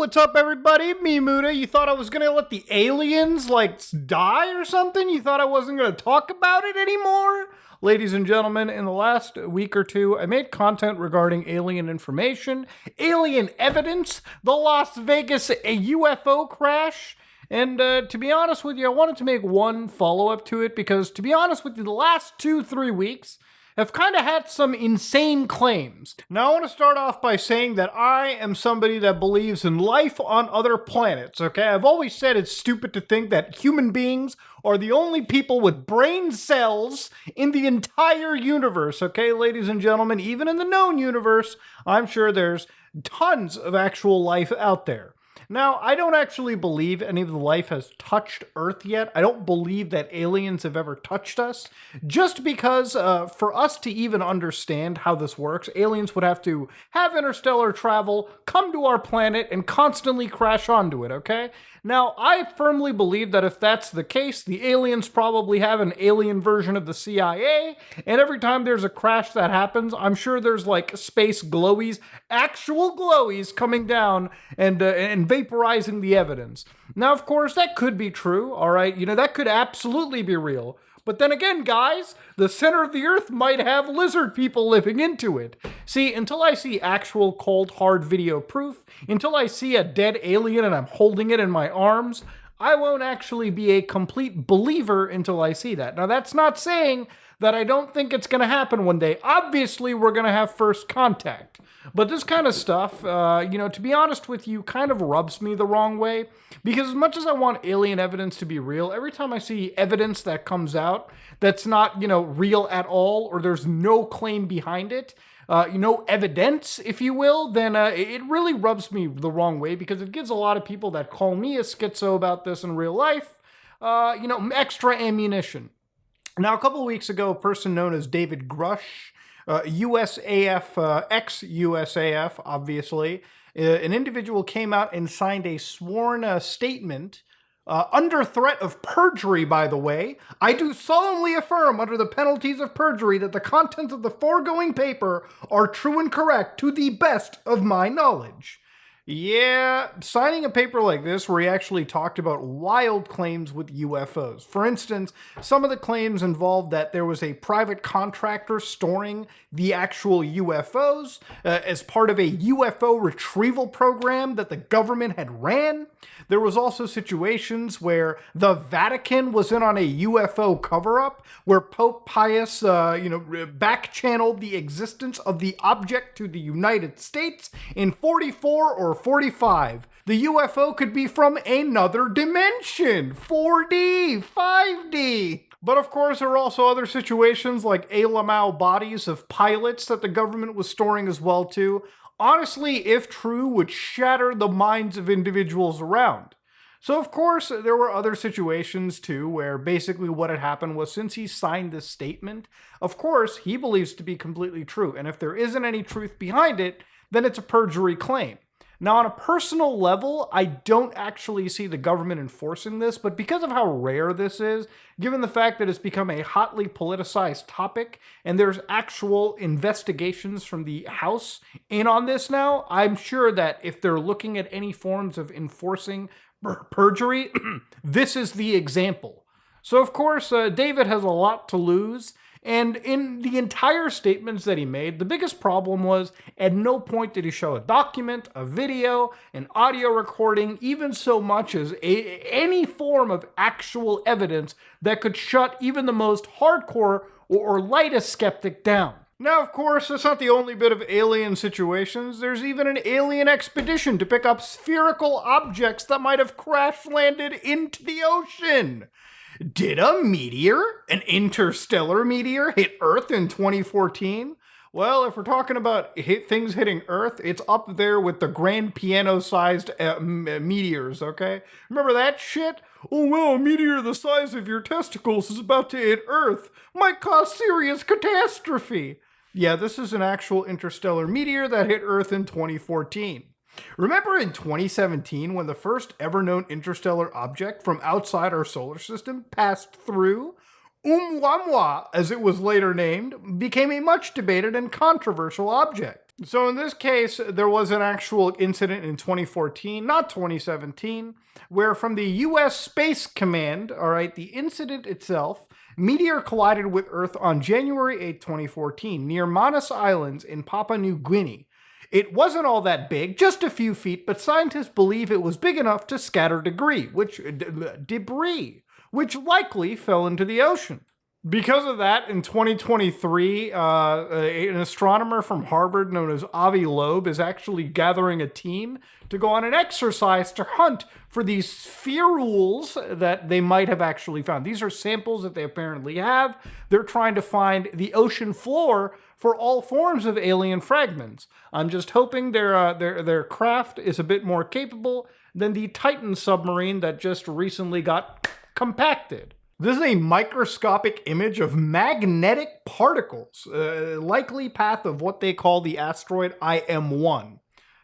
what's up, everybody? Me, Muda. You thought I was gonna let the aliens, die or something? You thought I wasn't gonna talk about it anymore? Ladies and gentlemen, in the last week or two, I made content regarding alien information, alien evidence, the Las Vegas UFO crash, and to be honest with you, I wanted to make one follow-up to it because, to be honest with you, the last 2-3 weeks have kind of had some insane claims. Now, I want to start off by saying that I am somebody that believes in life on other planets, okay? I've always said it's stupid to think that human beings are the only people with brain cells in the entire universe, okay, ladies and gentlemen? Even in the known universe, I'm sure there's tons of actual life out there. Now, I don't actually believe any of the life has touched Earth yet. I don't believe that aliens have ever touched us, just because for us to even understand how this works, aliens would have to have interstellar travel, come to our planet, and constantly crash onto it, okay? Now, I firmly believe that if that's the case, the aliens probably have an alien version of the CIA, and every time there's a crash that happens, I'm sure there's space glowies, actual glowies coming down and vaporizing the evidence. Now, of course, that could be true, all right? That could absolutely be real. But then again, guys, the center of the Earth might have lizard people living into it. See, until I see actual cold, hard video proof, until I see a dead alien and I'm holding it in my arms, I won't actually be a complete believer until I see that. Now, that's not saying that I don't think it's going to happen one day. Obviously, we're going to have first contact. But this kind of stuff, to be honest with you, kind of rubs me the wrong way. Because as much as I want alien evidence to be real, every time I see evidence that comes out that's not, real at all, or there's no claim behind it, no evidence, if you will, then it really rubs me the wrong way, because it gives a lot of people that call me a schizo about this in real life, extra ammunition. Now, a couple of weeks ago, a person known as David Grush, USAF, ex-USAF, obviously, an individual came out and signed a sworn statement under threat of perjury, by the way. I do solemnly affirm, under the penalties of perjury, that the contents of the foregoing paper are true and correct to the best of my knowledge. Yeah, signing a paper like this where he actually talked about wild claims with UFOs. For instance, some of the claims involved that there was a private contractor storing the actual UFOs as part of a UFO retrieval program that the government had ran. There was also situations where the Vatican was in on a UFO cover-up, where Pope Pius, back-channeled the existence of the object to the United States in 44 or 45. The UFO could be from another dimension, 4D, 5D. But of course, there are also other situations like Alamau bodies of pilots that the government was storing as well too. Honestly, if true, would shatter the minds of individuals around. So of course, there were other situations too, where basically what had happened was, since he signed this statement, of course, he believes to be completely true. And if there isn't any truth behind it, then it's a perjury claim. Now, on a personal level, I don't actually see the government enforcing this, but because of how rare this is, given the fact that it's become a hotly politicized topic, and there's actual investigations from the House in on this now, I'm sure that if they're looking at any forms of enforcing perjury, this is the example. So, of course, David has a lot to lose. And in the entire statements that he made, the biggest problem was at no point did he show a document, a video, an audio recording, even so much as any form of actual evidence that could shut even the most hardcore or lightest skeptic down. Now, of course, that's not the only bit of alien situations. There's even an alien expedition to pick up spherical objects that might have crash-landed into the ocean. Did a meteor, an interstellar meteor, hit Earth in 2014? Well, if we're talking about things hitting Earth, it's up there with the grand piano-sized meteors, okay? Remember that shit? Oh, well, a meteor the size of your testicles is about to hit Earth. Might cause serious catastrophe. Yeah, this is an actual interstellar meteor that hit Earth in 2014. Remember in 2017 when the first ever known interstellar object from outside our solar system passed through? Oumuamua, as it was later named, became a much debated and controversial object. So in this case, there was an actual incident in 2014, not 2017, where from the U.S. Space Command, all right, the incident itself, Meteor collided with Earth on January 8, 2014, near Manus Islands in Papua New Guinea. It wasn't all that big, just a few feet, but scientists believe it was big enough to scatter debris, which likely fell into the ocean. Because of that, in 2023, an astronomer from Harvard known as Avi Loeb is actually gathering a team to go on an exercise to hunt for these spherules that they might have actually found. These are samples that they apparently have. They're trying to find the ocean floor for all forms of alien fragments. I'm just hoping their craft is a bit more capable than the Titan submarine that just recently got compacted. This is a microscopic image of magnetic particles, likely path of what they call the asteroid IM-1.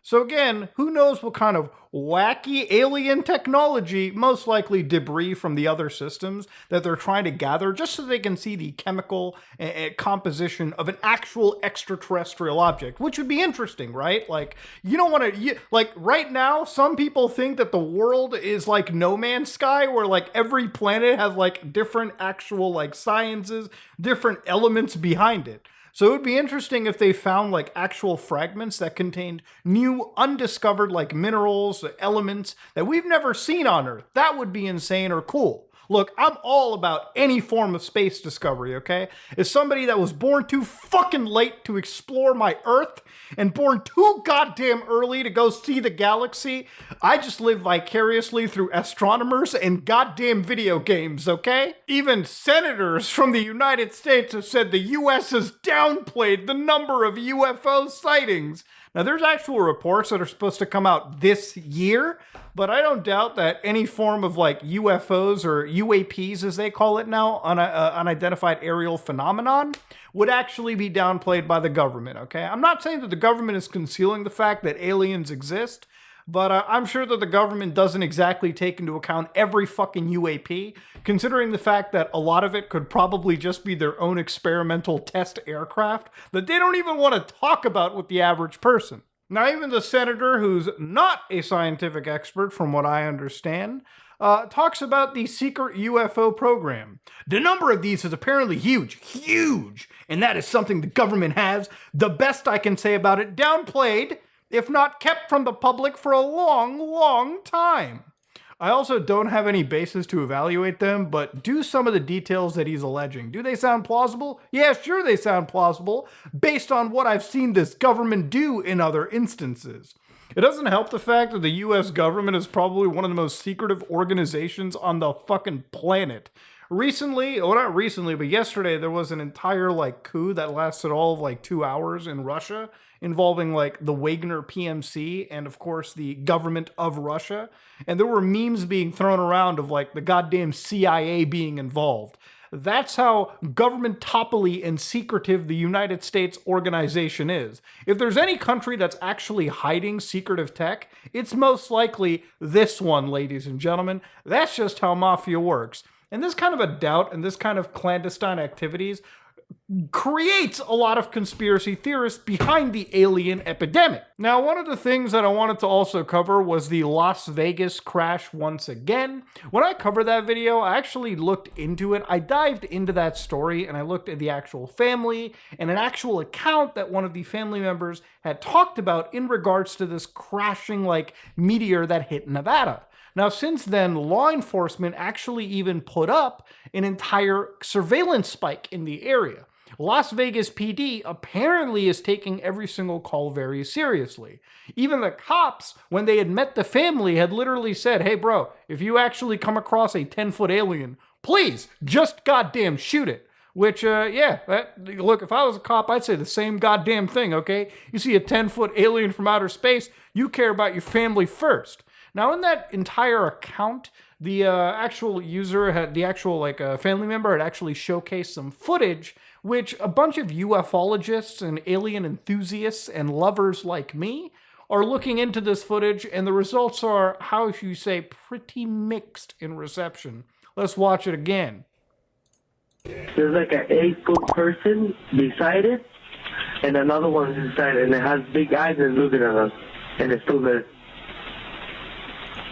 So again, who knows what kind of wacky alien technology, most likely debris from the other systems that they're trying to gather just so they can see the chemical composition of an actual extraterrestrial object, which would be interesting, right? Like, you don't want to, like right now, some people think that the world is like No Man's Sky, where like every planet has like different actual like sciences, different elements behind it. So it would be interesting if they found like actual fragments that contained new undiscovered like minerals, elements that we've never seen on Earth. That would be insane or cool. Look, I'm all about any form of space discovery, okay? As somebody that was born too fucking late to explore my Earth and born too goddamn early to go see the galaxy, I just live vicariously through astronomers and goddamn video games, okay? Even senators from the United States have said the US has downplayed the number of UFO sightings. Now, there's actual reports that are supposed to come out this year, but I don't doubt that any form of like UFOs or UAPs, as they call it now, unidentified aerial phenomenon, would actually be downplayed by the government, okay? I'm not saying that the government is concealing the fact that aliens exist, but I'm sure that the government doesn't exactly take into account every fucking UAP, considering the fact that a lot of it could probably just be their own experimental test aircraft that they don't even want to talk about with the average person. Now, even the senator, who's not a scientific expert from what I understand, talks about the secret UFO program. The number of these is apparently huge, and that is something the government has, the best I can say about it, downplayed, if not kept from the public for a long time. I also don't have any basis to evaluate them, but do some of the details that he's alleging, do they sound plausible? Yeah, sure they sound plausible, based on what I've seen this government do in other instances. It doesn't help the fact that the US government is probably one of the most secretive organizations on the fucking planet. Recently, well not recently, but yesterday, there was an entire like coup that lasted all of like 2 hours in Russia, involving like the Wagner PMC and of course the government of Russia. And there were memes being thrown around of like the goddamn CIA being involved. That's how government-topply and secretive the United States organization is. If there's any country that's actually hiding secretive tech, it's most likely this one, ladies and gentlemen. That's just how mafia works. And this kind of a doubt and this kind of clandestine activities creates a lot of conspiracy theorists behind the alien epidemic. Now, one of the things that I wanted to also cover was the Las Vegas crash once again. When I covered that video, I actually looked into it. I dived into that story and I looked at the actual family and an actual account that one of the family members had talked about in regards to this crashing like meteor that hit Nevada. Now, since then, law enforcement actually even put up an entire surveillance spike in the area. Las Vegas PD apparently is taking every single call very seriously. Even the cops, when they had met the family, had literally said, hey bro, if you actually come across a 10-foot alien, please just goddamn shoot it. Which, look, if I was a cop, I'd say the same goddamn thing, okay? You see a 10-foot alien from outer space, you care about your family first. Now, in that entire account, the actual user had, the actual family member had actually showcased some footage, which a bunch of ufologists and alien enthusiasts and lovers like me are looking into this footage, and the results are, how should you say, pretty mixed in reception. Let's watch it again. There's like an 8-foot person beside it, and another one's inside, and it has big eyes and looking at us, and it's still there.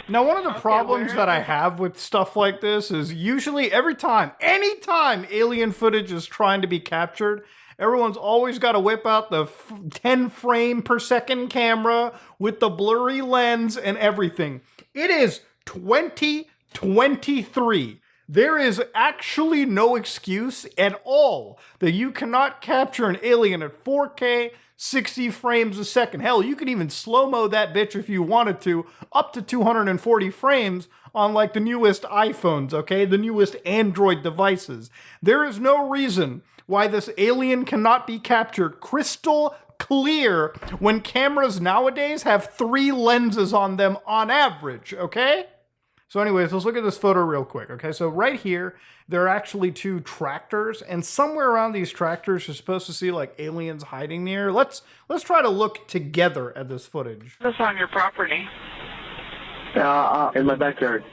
Now, one of the problems that I have with stuff like this is usually anytime alien footage is trying to be captured, everyone's always got to whip out the 10 frame per second camera with the blurry lens and everything. It is 2023. There is actually no excuse at all that you cannot capture an alien at 4K, 60 frames a second. Hell, you can even slow-mo that bitch if you wanted to, up to 240 frames on like the newest iPhones, okay? The newest Android devices. There is no reason why this alien cannot be captured crystal clear when cameras nowadays have 3 lenses on them on average, okay? So anyways, let's look at this photo real quick, okay? So right here, there are actually 2 tractors, and somewhere around these tractors, you're supposed to see like aliens hiding near. Let's try to look together at this footage. That's on your property. In my backyard.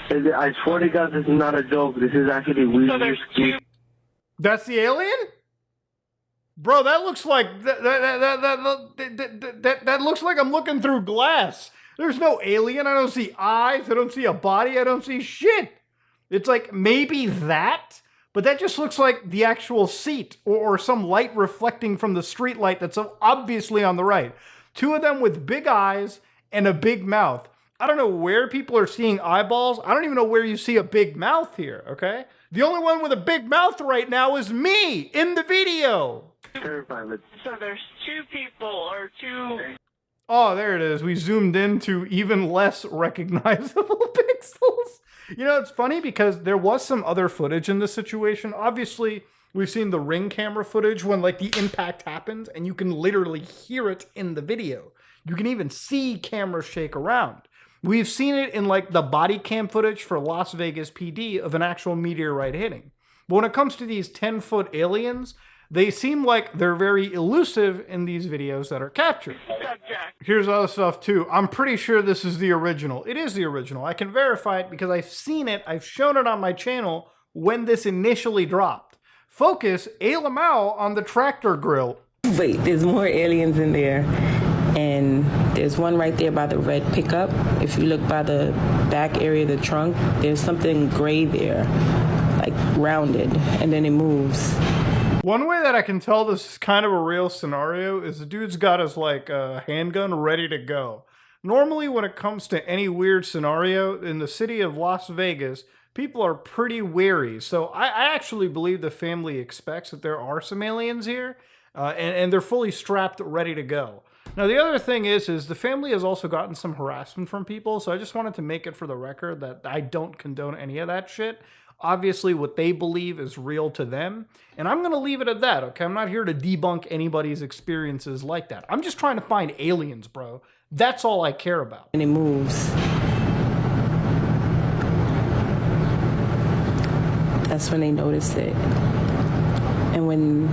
I swear to God, this is not a joke. This is actually weird. So there's 2. That's the alien? Bro, that looks like that looks like I'm looking through glass. There's no alien. I don't see eyes. I don't see a body. I don't see shit. It's like maybe that, but that just looks like the actual seat or some light reflecting from the street light that's obviously on the right. 2 of them with big eyes and a big mouth. I don't know where people are seeing eyeballs. I don't even know where you see a big mouth here, okay? The only one with a big mouth right now is me in the video. Terrifying. So there's 2 people or 2... Oh, there it is. We zoomed into even less recognizable pixels. You know, it's funny because there was some other footage in this situation. Obviously, we've seen the Ring camera footage when like the impact happens and you can literally hear it in the video. You can even see cameras shake around. We've seen it in like the body cam footage for Las Vegas PD of an actual meteorite hitting. But when it comes to these 10-foot aliens, they seem like they're very elusive in these videos that are captured. Here's other stuff too. I'm pretty sure this is the original. It is the original. I can verify it because I've seen it. I've shown it on my channel when this initially dropped. Focus A. Lamau on the tractor grill. Wait, there's more aliens in there. And there's one right there by the red pickup. If you look by the back area of the trunk, there's something gray there, like rounded, and then it moves. One way that I can tell this is kind of a real scenario is the dude's got his like handgun ready to go. Normally when it comes to any weird scenario in the city of Las Vegas, people are pretty wary. So I actually believe the family expects that there are some aliens here and they're fully strapped ready to go. Now the other thing is the family has also gotten some harassment from people. So I just wanted to make it for the record that I don't condone any of that shit. Obviously, what they believe is real to them. And I'm going to leave it at that, okay? I'm not here to debunk anybody's experiences like that. I'm just trying to find aliens, bro. That's all I care about. And it moves. That's when they noticed it. And when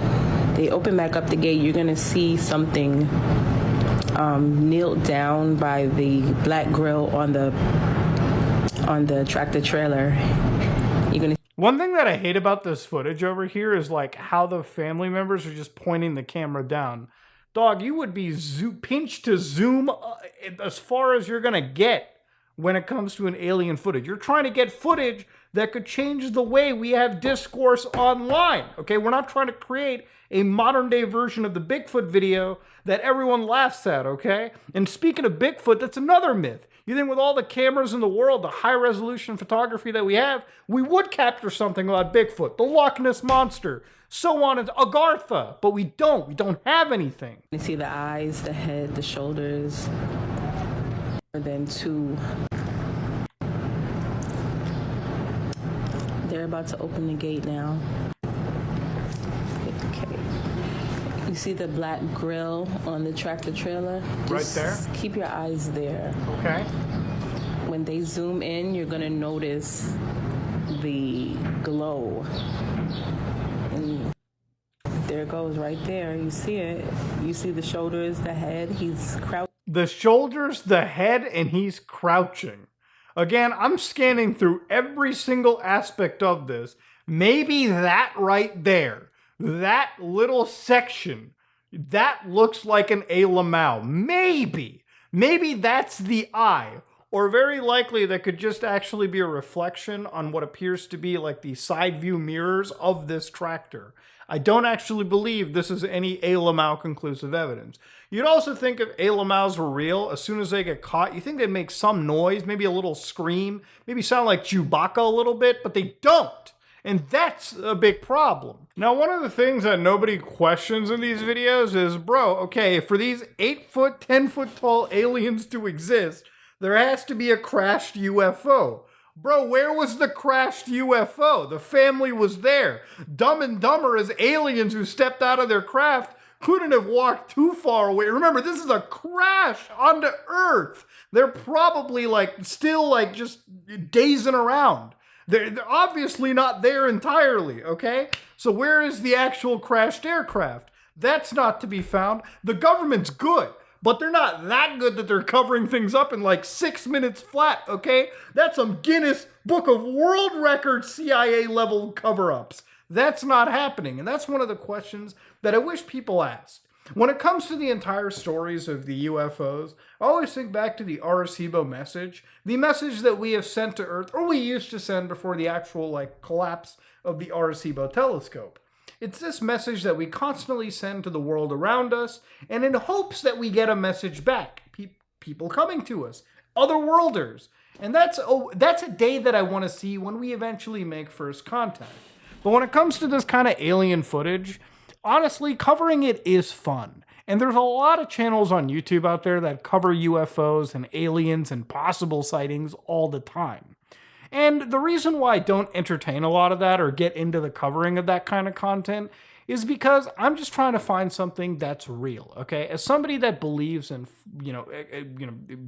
they open back up the gate, you're going to see something kneeled down by the black grill on the tractor trailer. One thing that I hate about this footage over here is like how the family members are just pointing the camera down. Dog, you would be pinched to zoom as far as you're gonna get when it comes to an alien footage. You're trying to get footage that could change the way we have discourse online. Okay, we're not trying to create a modern day version of the Bigfoot video that everyone laughs at, okay? And speaking of Bigfoot, that's another myth. You think with all the cameras in the world, the high resolution photography that we have, we would capture something about Bigfoot, the Loch Ness Monster, so on, and Agartha, but we don't. We don't have anything. You see the eyes, the head, the shoulders, and then 2. They're about to open the gate now. Okay. You see the black grill on the tractor trailer? Right there? Keep your eyes there. Okay. When they zoom in, you're gonna notice the glow. And there it goes right there. You see it. You see the shoulders, the head. He's crouching. The shoulders, the head, and he's crouching. Again, I'm scanning through every single aspect of this. Maybe that right there that little section, that looks like an A Lamau. Maybe that's the eye. Or very likely that could just actually be a reflection on what appears to be like the side view mirrors of this tractor. I don't actually believe this is any A Lamau conclusive evidence. You'd also think if A Lamaus were real, as soon as they get caught, you think they'd make some noise, maybe a little scream, maybe sound like Chewbacca a little bit, but they don't. And that's a big problem. Now, one of the things that nobody questions in these videos is, bro, okay, for these 8 foot, 10 foot tall aliens to exist, there has to be a crashed UFO. Bro, where was the crashed UFO? The family was there. Dumb and Dumber as aliens who stepped out of their craft couldn't have walked too far away. Remember, this is a crash onto Earth. They're probably still just dazing around. They're obviously not there entirely, okay? So where is the actual crashed aircraft? That's not to be found. The government's good, but they're not that good that they're covering things up in 6 minutes flat, okay? That's some Guinness Book of World Records CIA level cover-ups. That's not happening, and that's one of the questions that I wish people asked. When it comes to the entire stories of the UFOs, I always think back to the Arecibo message, the message that we have sent to Earth, or we used to send before the actual collapse of the Arecibo telescope. It's this message that we constantly send to the world around us, and in hopes that we get a message back. People coming to us, otherworlders. And that's a day that I want to see when we eventually make first contact. But when it comes to this kind of alien footage, honestly, covering it is fun. And there's a lot of channels on YouTube out there that cover UFOs and aliens and possible sightings all the time. And the reason why I don't entertain a lot of that or get into the covering of that kind of content is because I'm just trying to find something that's real, okay? As somebody that believes in,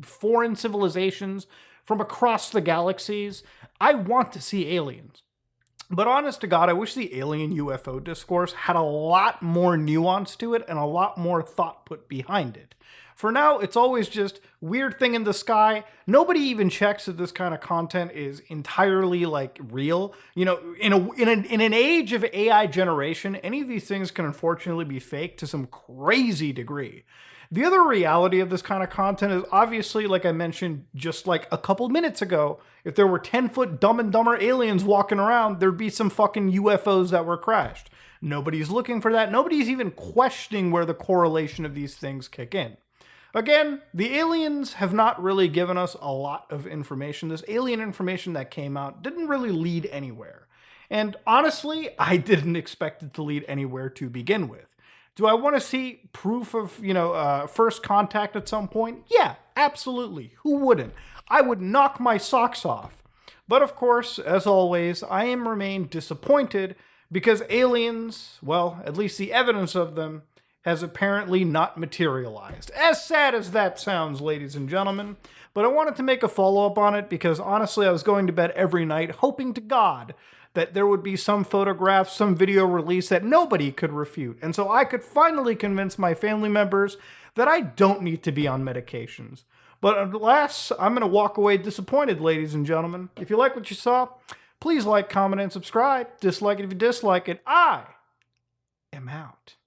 foreign civilizations from across the galaxies, I want to see aliens. But honest to God, I wish the alien UFO discourse had a lot more nuance to it and a lot more thought put behind it. For now, it's always just weird thing in the sky. Nobody even checks that this kind of content is entirely real. In an age of AI generation, any of these things can unfortunately be faked to some crazy degree. The other reality of this kind of content is obviously, like I mentioned just a couple minutes ago, if there were 10-foot Dumb and Dumber aliens walking around, there'd be some fucking UFOs that were crashed. Nobody's looking for that. Nobody's even questioning where the correlation of these things kick in. Again, the aliens have not really given us a lot of information. This alien information that came out didn't really lead anywhere. And honestly, I didn't expect it to lead anywhere to begin with. Do I want to see proof of, first contact at some point? Yeah, absolutely. Who wouldn't? I would knock my socks off. But of course, as always, I remain disappointed because aliens, well, at least the evidence of them, has apparently not materialized. As sad as that sounds, ladies and gentlemen, but I wanted to make a follow-up on it because honestly, I was going to bed every night hoping to God that there would be some photograph, some video release that nobody could refute. And so I could finally convince my family members that I don't need to be on medications. But alas, I'm going to walk away disappointed, ladies and gentlemen. If you like what you saw, please like, comment, and subscribe. Dislike it if you dislike it. I am out.